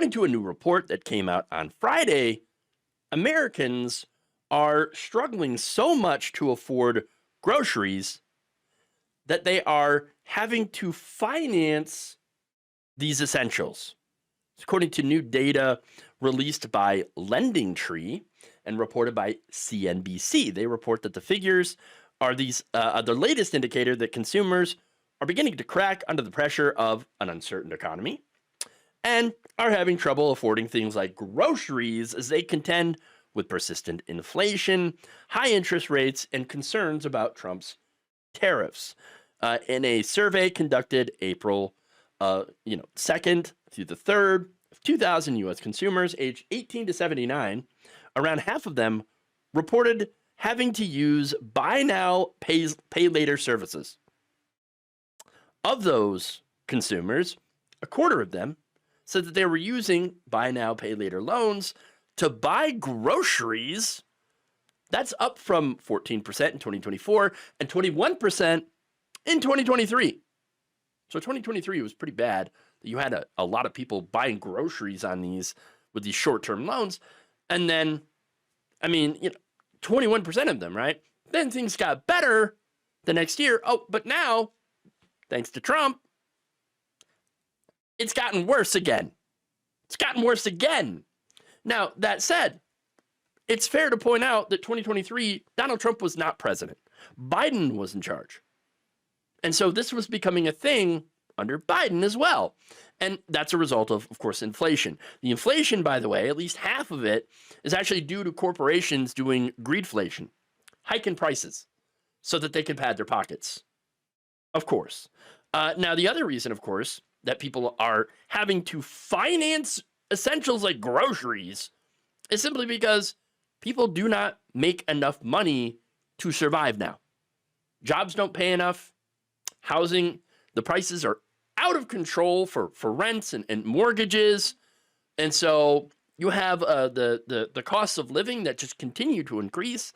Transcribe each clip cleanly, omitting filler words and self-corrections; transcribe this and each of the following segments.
according to a new report that came out on Friday, Americans are struggling so much to afford groceries that they are having to finance these essentials. According to new data released by LendingTree and reported by CNBC, they report that the figures are the latest indicator that consumers are beginning to crack under the pressure of an uncertain economy and are having trouble affording things like groceries as they contend with persistent inflation, high interest rates, and concerns about Trump's tariffs. In a survey conducted April 2nd through the 3rd of 2,000 U.S. consumers aged 18 to 79, around half of them reported having to use buy now, pay later services. Of those consumers, a quarter of them said that they were using buy now, pay later loans to buy groceries. That's up from 14% in 2024 and 21% in 2023. So 2023 was pretty bad. You had a lot of people buying groceries on these with these short-term loans. And then, 21% of them, right? Then things got better the next year. Oh, but now, thanks to Trump, it's gotten worse again. It's gotten worse again. Now, that said, it's fair to point out that 2023, Donald Trump was not president. Biden was in charge. And so this was becoming a thing under Biden as well. And that's a result of course, inflation. The inflation, by the way, at least half of it is actually due to corporations doing greedflation, hiking prices so that they can pad their pockets. Of course. Now, the other reason, of course, that people are having to finance essentials like groceries is simply because people do not make enough money to survive now. Jobs don't pay enough. Housing, the prices are out of control for rents and mortgages. And so you have the costs of living that just continue to increase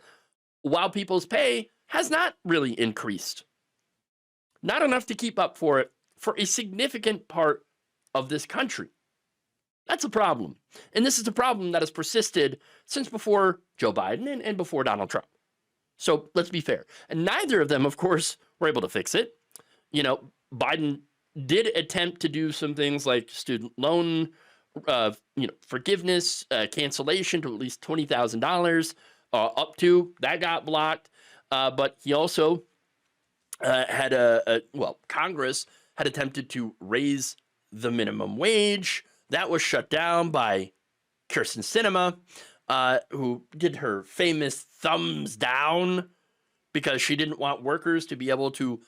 while people's pay has not really increased. Not enough to keep up for it for a significant part of this country. That's a problem. And this is a problem that has persisted since before Joe Biden and before Donald Trump. So let's be fair. And neither of them, of course, were able to fix it. Biden did attempt to do some things like student loan, forgiveness, cancellation to at least $20,000 up to. That got blocked. But he also had Congress had attempted to raise the minimum wage. That was shut down by Kyrsten Sinema, who did her famous thumbs down because she didn't want workers to be able to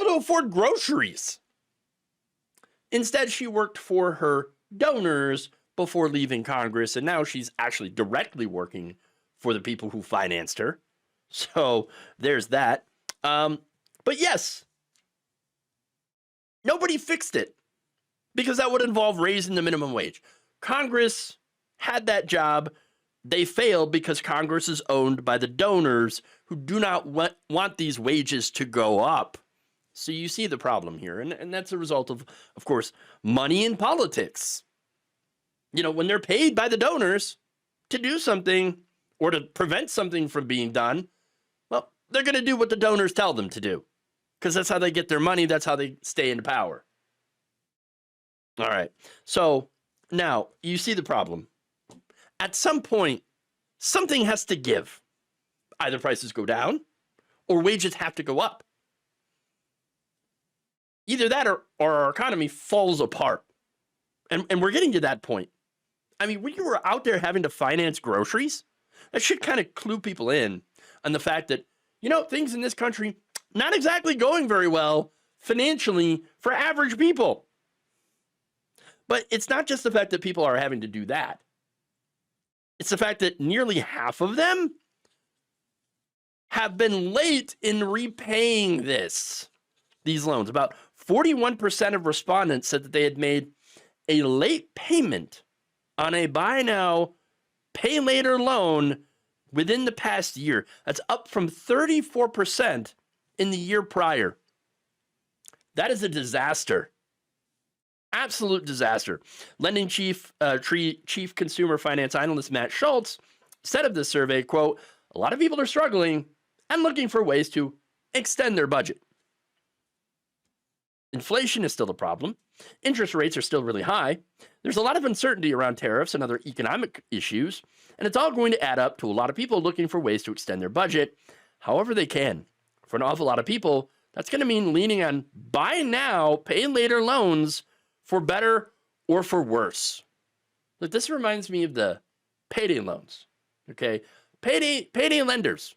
afford groceries. Instead, she worked for her donors before leaving Congress, and now she's actually directly working for the people who financed her. So there's that. But yes, nobody fixed it because that would involve raising the minimum wage. Congress had that job. They failed because Congress is owned by the donors who do not want these wages to go up. So you see the problem here, and that's a result of course, money in politics. When they're paid by the donors to do something or to prevent something from being done, well, they're going to do what the donors tell them to do because that's how they get their money. That's how they stay in power. All right. So now you see the problem. At some point, something has to give. Either prices go down or wages have to go up. Either that or our economy falls apart. And we're getting to that point. When you were out there having to finance groceries, that should kind of clue people in on the fact that, things in this country not exactly going very well financially for average people. But it's not just the fact that people are having to do that. It's the fact that nearly half of them have been late in repaying these loans. About 41% of respondents said that they had made a late payment on a buy now, pay later loan within the past year. That's up from 34% in the year prior. That is a disaster. Absolute disaster. Lending chief consumer finance analyst Matt Schultz said of this survey, quote, "A lot of people are struggling and looking for ways to extend their budget. Inflation is still a problem. Interest rates are still really high. There's a lot of uncertainty around tariffs and other economic issues, and it's all going to add up to a lot of people looking for ways to extend their budget however they can. For an awful lot of people, that's going to mean leaning on buy now, pay later loans for better or for worse." Look, this reminds me of the payday loans, okay? Payday lenders.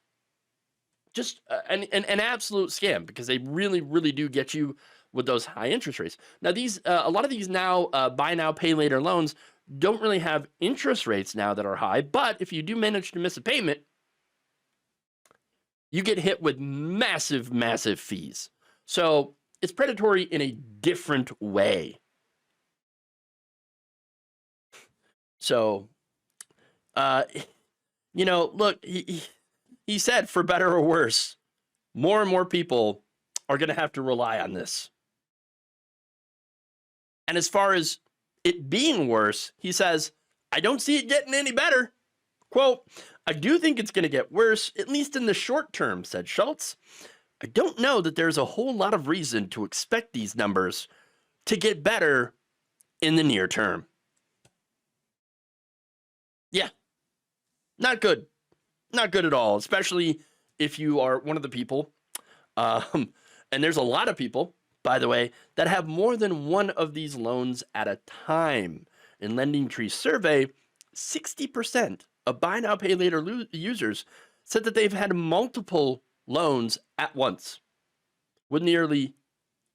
Just an absolute scam because they really, really do get you with those high interest rates. Now, these a lot of these now buy now, pay later loans don't really have interest rates now that are high, but if you do manage to miss a payment, you get hit with massive, massive fees. So it's predatory in a different way. So, look, he said for better or worse, more and more people are going to have to rely on this. And as far as it being worse, he says, "I don't see it getting any better." Quote, "I do think it's going to get worse, at least in the short term," said Schultz. "I don't know that there's a whole lot of reason to expect these numbers to get better in the near term." Yeah, not good. Not good at all, especially if you are one of the people, and there's a lot of people, by the way, that have more than one of these loans at a time. In LendingTree's survey, 60% of buy now, pay later users said that they've had multiple loans at once, with nearly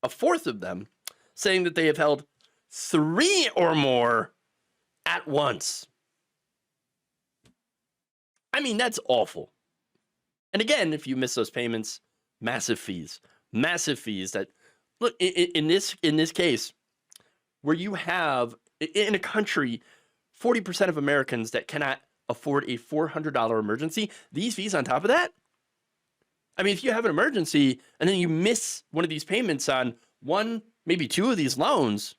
a fourth of them saying that they have held 3 or more at once. I mean, that's awful. And again, if you miss those payments, massive fees that, look, in this case, where you have, in a country, 40% of Americans that cannot afford a $400 emergency, these fees on top of that. I mean, if you have an emergency and then you miss one of these payments on one, maybe 2 of these loans,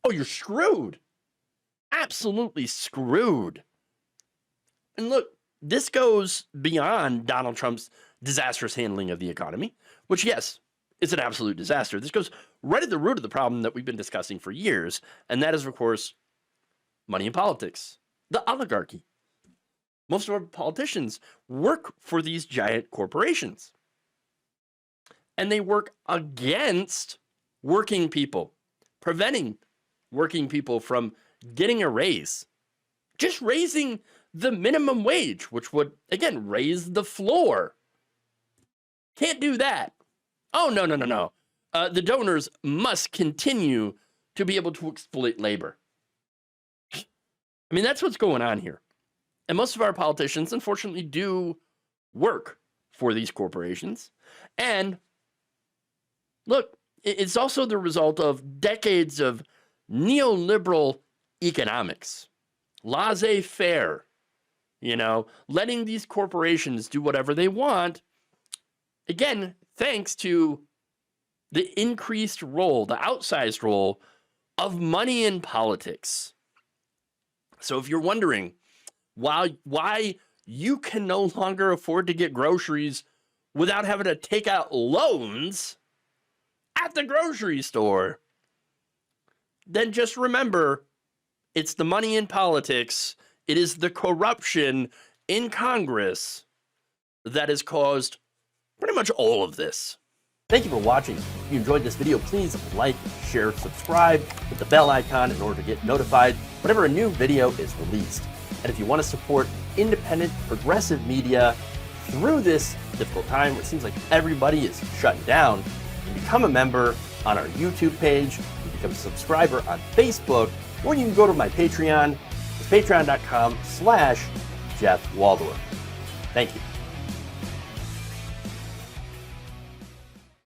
oh, you're screwed. Absolutely screwed. And look, this goes beyond Donald Trump's disastrous handling of the economy, which, yes, is an absolute disaster. This goes right at the root of the problem that we've been discussing for years, and that is, of course, money in politics, the oligarchy. Most of our politicians work for these giant corporations, and they work against working people, preventing working people from getting a raise, just raising the minimum wage, which would, again, raise the floor. Can't do that. Oh, no. The donors must continue to be able to exploit labor. I mean, that's what's going on here. And most of our politicians, unfortunately, do work for these corporations. And look, it's also the result of decades of neoliberal economics, laissez-faire, letting these corporations do whatever they want. Again, thanks to the increased role, the outsized role of money in politics. So if you're wondering why you can no longer afford to get groceries without having to take out loans at the grocery store, then just remember, it's the money in politics. It is the corruption in Congress that has caused pretty much all of this. Thank you for watching. If you enjoyed this video, please like, share, subscribe, hit the bell icon in order to get notified whenever a new video is released. And if you want to support independent, progressive media through this difficult time where it seems like everybody is shutting down, you can become a member on our YouTube page, you can become a subscriber on Facebook, or you can go to my Patreon. It's patreon.com/Jeff Waldorf. Thank you.